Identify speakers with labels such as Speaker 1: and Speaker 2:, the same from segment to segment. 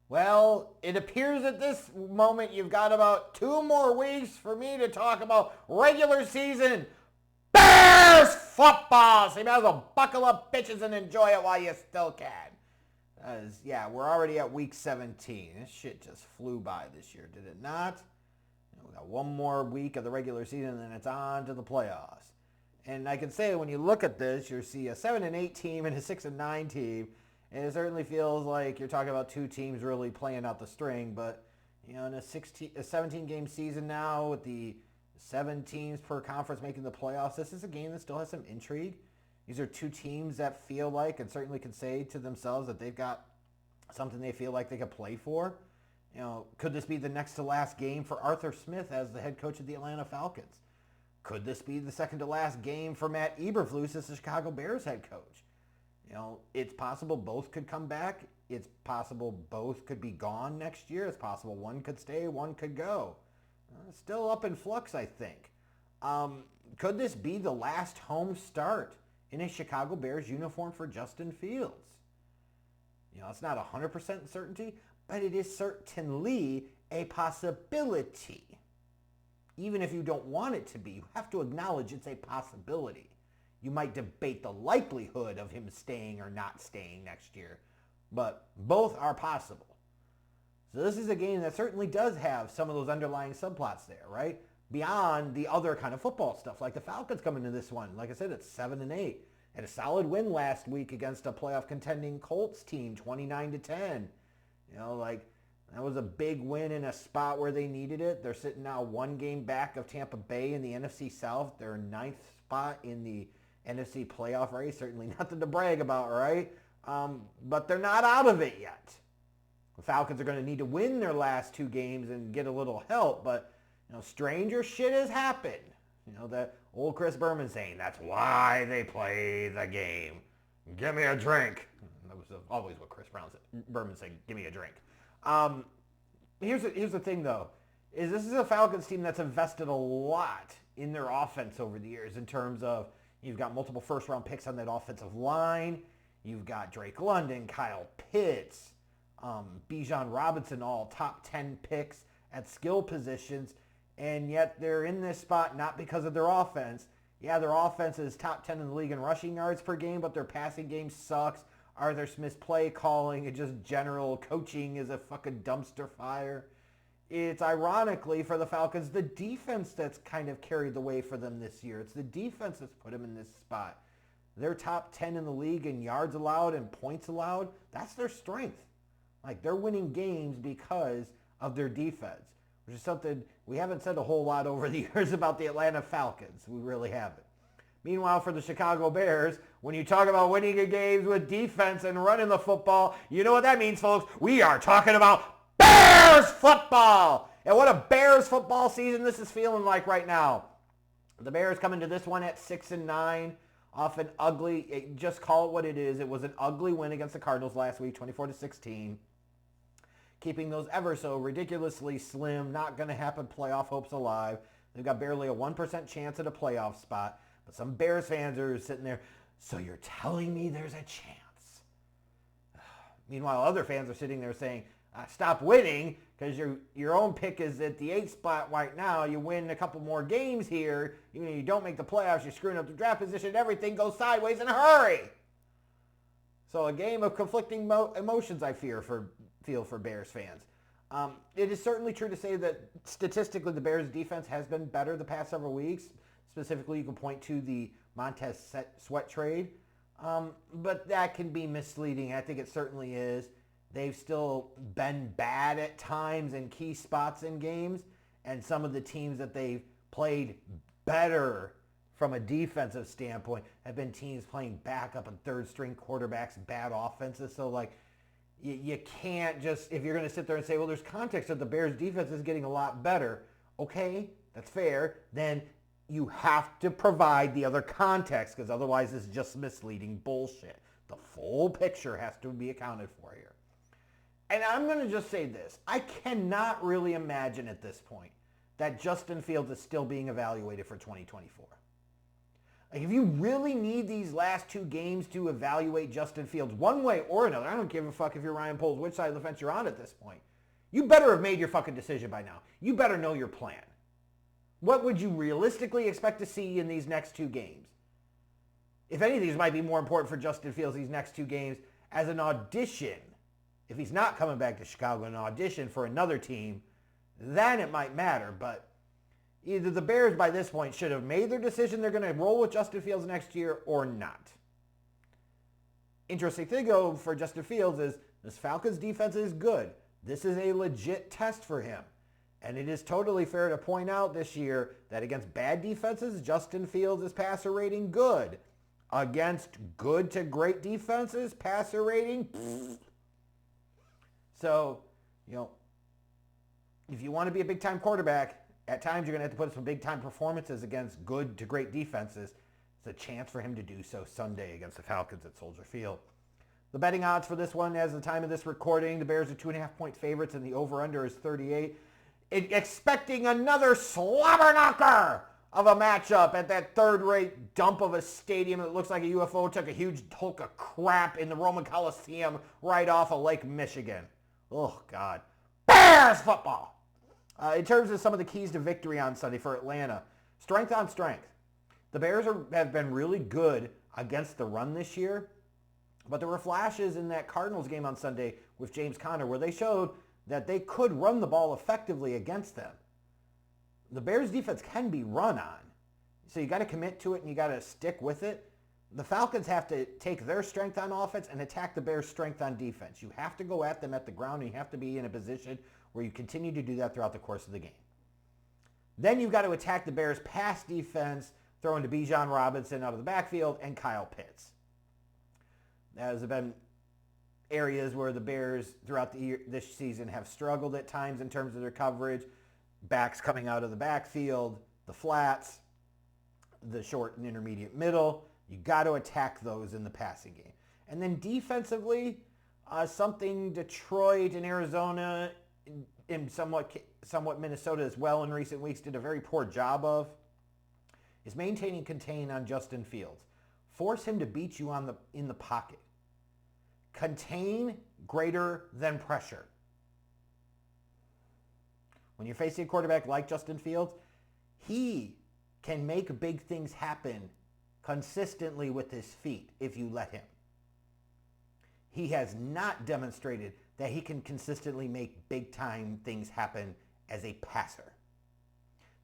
Speaker 1: Well, it appears at this moment you've got about 2 more weeks for me to talk about regular season Bears football. So you might as well buckle up, bitches, and enjoy it while you still can. Yeah, we're already at week 17. This shit just flew by this year, did it not? We got one more week of the regular season, and then it's on to the playoffs. And I can say when you look at this, you see a 7-8 team and a 6-9 team, and it certainly feels like you're talking about two teams really playing out the string. But in a 17-game season now, with the 7 teams per conference making the playoffs, this is a game that still has some intrigue. These are two teams that feel like, and certainly can say to themselves, that they've got something they feel like they could play for. Could this be the next to last game for Arthur Smith as the head coach of the Atlanta Falcons? Could this be the second to last game for Matt Eberflus as the Chicago Bears head coach? It's possible both could come back. It's possible both could be gone next year. It's possible one could stay, one could go. Still up in flux, I think. Could this be the last home start in a Chicago Bears uniform for Justin Fields? It's not 100% certainty, but it is certainly a possibility. Even if you don't want it to be, you have to acknowledge it's a possibility. You might debate the likelihood of him staying or not staying next year, but both are possible. So this is a game that certainly does have some of those underlying subplots there, right? Beyond the other kind of football stuff, like the Falcons coming into this one. Like I said, it's 7-8. Had a solid win last week against a playoff contending Colts team, 29-10. That was a big win in a spot where they needed it. They're sitting now one game back of Tampa Bay in the NFC South. They're ninth spot in the NFC playoff race. Certainly nothing to brag about, right? But they're not out of it yet. The Falcons are going to need to win their last 2 games and get a little help, but stranger shit has happened. That old Chris Berman saying, that's why they play the game. Give me a drink. That was always what Chris Berman said, give me a drink. Here's the thing, though, is this is a Falcons team that's invested a lot in their offense over the years in terms of you've got multiple first-round picks on that offensive line. You've got Drake London, Kyle Pitts, Bijan Robinson, all top 10 picks at skill positions. And yet they're in this spot not because of their offense. Yeah, their offense is top 10 in the league in rushing yards per game, but their passing game sucks. Arthur Smith's play calling and just general coaching is a fucking dumpster fire. It's ironically for the Falcons the defense that's kind of carried the way for them this year. It's the defense that's put them in this spot. They're top 10 in the league in yards allowed and points allowed. That's their strength. They're winning games because of their defense, which is something we haven't said a whole lot over the years about the Atlanta Falcons. We really haven't. Meanwhile, for the Chicago Bears, when you talk about winning games with defense and running the football, you know what that means, folks. We are talking about Bears football. And what a Bears football season this is feeling like right now. The Bears come into this one at 6-9. Off an ugly, just call it what it is. It was an ugly win against the Cardinals last week, 24-16. Keeping those ever so ridiculously slim, not going to happen playoff hopes alive. They've got barely a 1% chance at a playoff spot. But some Bears fans are sitting there, so you're telling me there's a chance. Meanwhile, other fans are sitting there saying, stop winning, because your own pick is at the 8th spot right now. You win a couple more games here. Even if you don't make the playoffs, you're screwing up the draft position. Everything goes sideways in a hurry. So a game of conflicting emotions, I feel for Bears fans. It is certainly true to say that statistically the Bears defense has been better the past several weeks. Specifically, you can point to the Montez Sweat trade. But that can be misleading. I think it certainly is. They've still been bad at times in key spots in games. And some of the teams that they've played better from a defensive standpoint have been teams playing backup and third-string quarterbacks, bad offenses. So, you can't just, if you're going to sit there and say, well, there's context that the Bears defense is getting a lot better. Okay, that's fair. Then you have to provide the other context, because otherwise it's just misleading bullshit. The full picture has to be accounted for here. And I'm going to just say this. I cannot really imagine at this point that Justin Fields is still being evaluated for 2024. Like, if you really need these last two games to evaluate Justin Fields one way or another, I don't give a fuck if you're Ryan Poles, which side of the fence you're on at this point. You better have made your fucking decision by now. You better know your plan. What would you realistically expect to see in these next two games? If any of these might be more important for Justin Fields, these next two games, as an audition, if he's not coming back to Chicago, an audition for another team, then it might matter. But either the Bears by this point should have made their decision they're going to roll with Justin Fields next year or not. Interesting thing, though, for Justin Fields is this Falcons defense is good. This is a legit test for him. And it is totally fair to point out this year that against bad defenses, Justin Fields is passer rating good. Against good to great defenses, passer rating, pfft. So, if you want to be a big-time quarterback, at times you're going to have to put some big-time performances against good to great defenses. It's a chance for him to do so Sunday against the Falcons at Soldier Field. The betting odds for this one, as of the time of this recording, the Bears are 2.5-point favorites and the over-under is 38. Expecting another slobber knocker of a matchup at that third-rate dump of a stadium that looks like a UFO took a huge hulk of crap in the Roman Coliseum right off of Lake Michigan. Oh, God. Bears football! In terms of some of the keys to victory on Sunday for Atlanta, strength on strength. The Bears have been really good against the run this year, but there were flashes in that Cardinals game on Sunday with James Conner where they showed that they could run the ball effectively against them. The Bears defense can be run on, so you got to commit to it and you got to stick with it. The Falcons have to take their strength on offense and attack the Bears' strength on defense. You have to go at them at the ground and you have to be in a position where you continue to do that throughout the course of the game. Then you've got to attack the Bears' pass defense, throwing to Bijan Robinson out of the backfield and Kyle Pitts. Those have been areas where the Bears throughout the year, this season have struggled at times in terms of their coverage. Backs coming out of the backfield, the flats, the short and intermediate middle. You got to attack those in the passing game. And then defensively, something Detroit and Arizona and somewhat Minnesota as well in recent weeks did a very poor job of is maintaining contain on Justin Fields. Force him to beat you in the pocket. Contain greater than pressure. When you're facing a quarterback like Justin Fields, he can make big things happen consistently with his feet if you let him. He has not demonstrated that he can consistently make big-time things happen as a passer.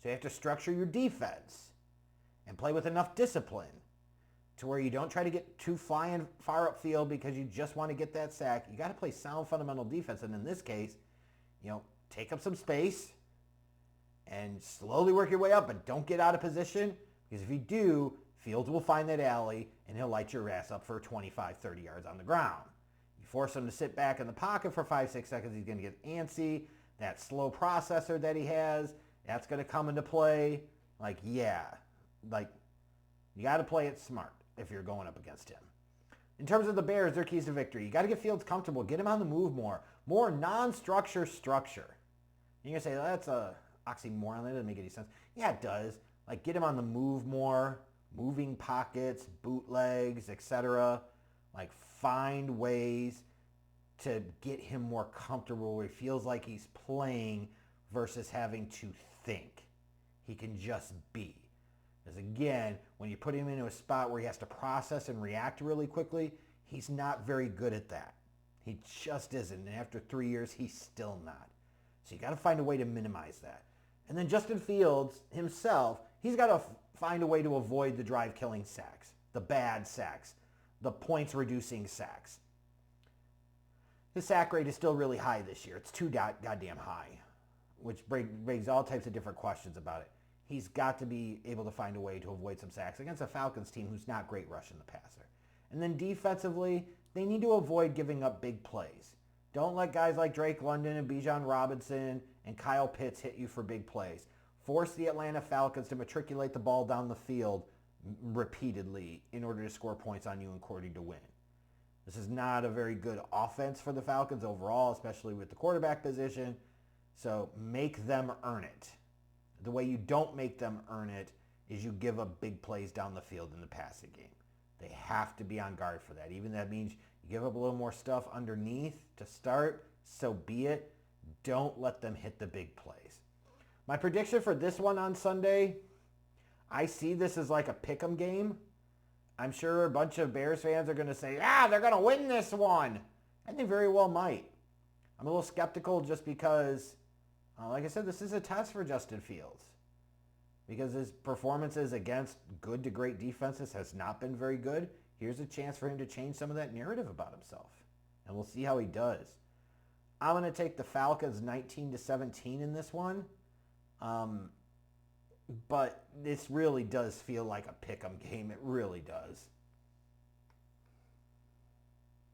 Speaker 1: So you have to structure your defense and play with enough discipline to where you don't try to get too far upfield because you just want to get that sack. You got to play sound fundamental defense. And in this case, take up some space and slowly work your way up, but don't get out of position because if you do, Fields will find that alley and he'll light your ass up for 25, 30 yards on the ground. You force him to sit back in the pocket for 5-6 seconds, he's going to get antsy. That slow processor that he has, that's going to come into play. You got to play it smart if you're going up against him. In terms of the Bears, their keys to victory, you got to get Fields comfortable, get him on the move more non-structure structure. You're going to say, that's a oxymoron, that doesn't make any sense. Yeah, it does. Get him on the move more, moving pockets, bootlegs, etc. Find ways to get him more comfortable where he feels like he's playing versus having to think. He can just be. Because again, when you put him into a spot where he has to process and react really quickly, he's not very good at that. He just isn't. And after 3 years, he's still not. So you got to find a way to minimize that. And then Justin Fields himself, he's got to find a way to avoid the drive-killing sacks, the bad sacks, the points-reducing sacks. His sack rate is still really high this year. It's too goddamn high, which brings all types of different questions about it. He's got to be able to find a way to avoid some sacks against a Falcons team who's not great rushing the passer. And then defensively, they need to avoid giving up big plays. Don't let guys like Drake London and Bijan Robinson and Kyle Pitts hit you for big plays. Force the Atlanta Falcons to matriculate the ball down the field repeatedly in order to score points on you and according to win. This is not a very good offense for the Falcons overall, especially with the quarterback position. So make them earn it. The way you don't make them earn it is you give up big plays down the field in the passing game. They have to be on guard for that. Even that means you give up a little more stuff underneath to start, so be it. Don't let them hit the big plays. My prediction for this one on Sunday, I see this as like a pick'em game. I'm sure a bunch of Bears fans are going to say, they're going to win this one. And they very well might. I'm a little skeptical just because, like I said, this is a test for Justin Fields. Because his performances against good to great defenses has not been very good. Here's a chance for him to change some of that narrative about himself. And we'll see how he does. I'm going to take the Falcons 19-17 in this one. But this really does feel like a pick'em game. It really does.